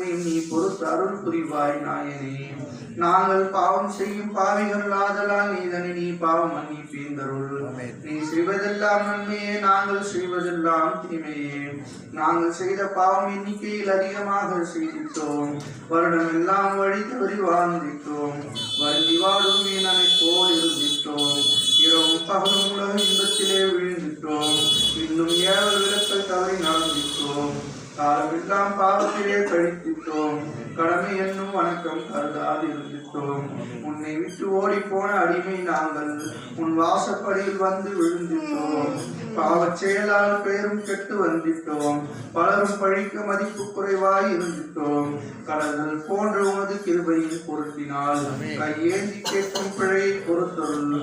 அனைத்தையும் நீ பொறுத்து அருள் புரிவாய் நாயனே. நாங்கள் பாவம் செய்யும் பாவிகள் ஆதலால் நீதனை நீ பாவம் மன்னிப்பீந்தருள். நீ செய்வதெல்லாம் நன்மையே, நாங்கள் செய்வதெல்லாம் தீமையே. நாங்கள் செய்த பாவம் எண்ணிக்கையில் அதிகமாக செய்திட்டோம். வருடம் எல்லாம் வழி தவறி வாழ்ந்திட்டோம். வருந்தி வாடும் மீனனை போல் இருந்திட்டோம். இரவும் பகலும் உலக இன்பத்திலே விழுந்திட்டோம். இன்னும் ஏழு விளக்கல் தவறி நடந்திட்டோம். காலமெல்லாம் பாவத்திலே கழித்திட்டோம். கடமை என்னும் வணக்கம் கருதாது இருந்திட்டோம். உன்னை விட்டு ஓடி போன அடிமை நாங்கள் உன் வாசப்படியில் வந்து விழுந்திட்டோம். பாவச் செயலால் பெயரும் கெட்டு வந்திட்டோம். பலரும் பழிக்க மதிப்பு குறைவாய் இருந்திட்டோம். கடல்கள் போன்ற உனது கிருபையின் பொருட்டினால் கையேந்தி கேட்கும் பிழையை பொறுத்தருள்.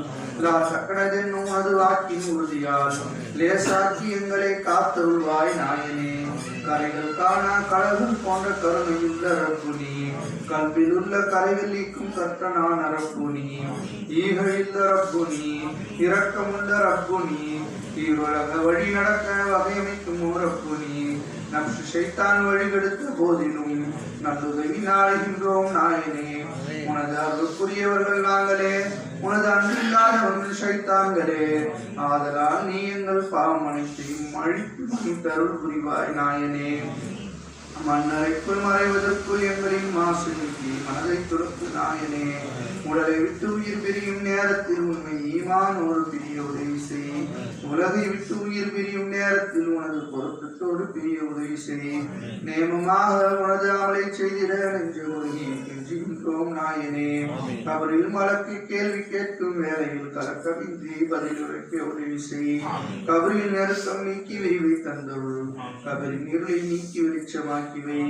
சக்கனதென்னும் உனது வாக்கின் உறுதியால் லேசாக்கி எங்களை காத்தருள்வாய் நாயனே. கரைகள் காணா கடல்கள் போன்ற கருணையுள்ள ரப்புனி, கல்வியில் உள்ள கரைகள் நீக்கும் கற்றனான ரப்புனி, ஈகையுள்ள ரப்புனி, இரக்கமுள்ள ரப்புனி, தீர்வழக வழி நடக்க வகையமைக்கும் ரப்புனி, நப்சு ஷைத்தான் வழிகெடுத்த போதிலும் நல்லுதவி நாடுகின்றோம் நாயனே. உனது அருளுக்குரியவர்கள் நாங்களே, உனது அன்பில்லாதவர்கள் ஷைத்தான்களே. ஆதலால் நீ எங்கள் பாவம் அனைத்தையும் அழித்து தருள் புரிவாய் நாயனே. மண்ணறைக்குள் மறைவதற்குள் எங்களின் மாசு நீக்கி மனதை துறப்பு நாயனே. உடலை விட்டு உயிர் பிரியும் நேரத்தில் உண்மை ஈமான் ஒரு பிரிய உதவி செய். உலகை விட்டு உயிர் பிரியும் நேரத்தில் உனது பொருத்தத்தோடு பிரிய உதவி செய். நேமமாக உனது அமலை செய்திட நெஞ்சு முருகி கெஞ்சுகின்றோம் நாயனே. கபரில் மலக்கு கேள்வி கேட்கும் வேளையில் கலக்கமின்றி பதில் உரைக்க உதவி செய். கபரில் நெருக்கம் நீக்கி விரிவை தந்தருள். கபரின் இருளை நீக்கி வெளிச்சமாக்கிவை.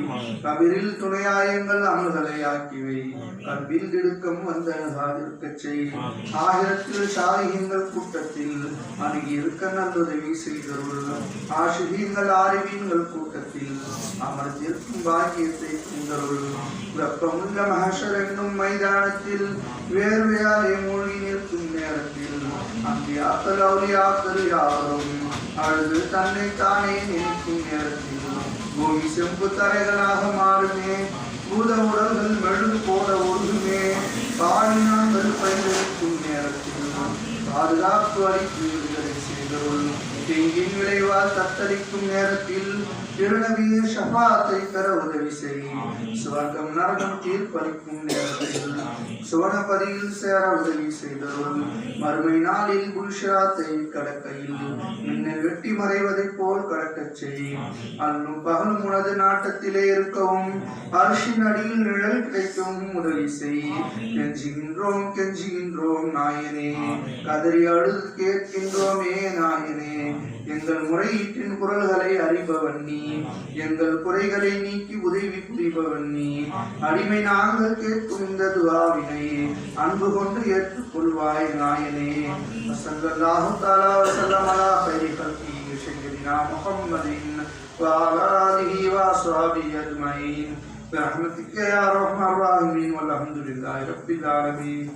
கபரில் துணையாயங்கள் அமல்களை ஆக்கிவை. கல்வில் திடுக்கம் வந்தனுகாதிருக்கச் செய். ஆயிரத்தில் சாலிகங்கள் கூட்டத்தில் அணுகி இருக்க நல்லுதவி செய்தருள். ஆசிரியங்கள் ஆரிவீன்கள் கூட்டத்தில் அமர்ந்திருக்கும் பாக்கியத்தை தந்தருள். வெப்பமுள்ள மகஷர் என்னும் மைதானத்தில் வேர்வையாலே மூழ்கி நிற்கும் நேரத்தில் அம்பியாக்கள் அவுலியாக்கள் யாரும் அழுது தன்னை தானே நினைக்கும் நேரத்தில் பூமி செம்பு தரைகளாக மாறுமே. பூத உடல்கள் மெழுகு போல ஒழுகுமே. பாலினாங்கள் பயன்படுத்தும் நேரத்தில் பாதுகாப்பு அளித்து விடுதலை செய்தருள். தீங்கின் விளைவால் தத்தளிக்கும் நேரத்தில் திருநபிய ஷஃபாத்தை பெற உதவி செய். சுவர்க்கம் நரகம் தீர்ப்பளிக்கும் நேரத்தில் சுவனபதியில் சேர உதவி செய்தருள். மறுமை நாளில் புல்ஷராத்தை கடக்கையில் மின்னல் வெட்டி மறைவதை போல் கடக்கச் செய். அன்னும் பகலும் உனது நாட்டத்திலே இருக்கவும் அரிசின் அடியில் நிழல் கிடைக்கவும் உதவி செய். கெஞ்சுகின்றோம் கெஞ்சுகின்றோம் நாயனே. கதறி அழுது கேட்கின்றோமே நாயனே. எங்கள் முறையீட்டின் குரல்களை அறிபவன் நீ. எங்கள் குறைகளை நீக்கி உதவி புரிபவன் நீ. அடிமை நாங்கள் கேட்கும் இந்த துஆவினை அன்பு கொண்டு ஏற்றுக்கொள்வாய் நாயனே. ஸல்லல்லாஹு தஆலா வஸல்லம் அலா கைரி கல்கி ஸய்யிதினா முஹம்மதின் வ அலா ஆலிஹி வ ஸஹ்பிஹி அஜ்மஈன் برحمتك يا ارحم الراحمين والحمد لله رب العالمين.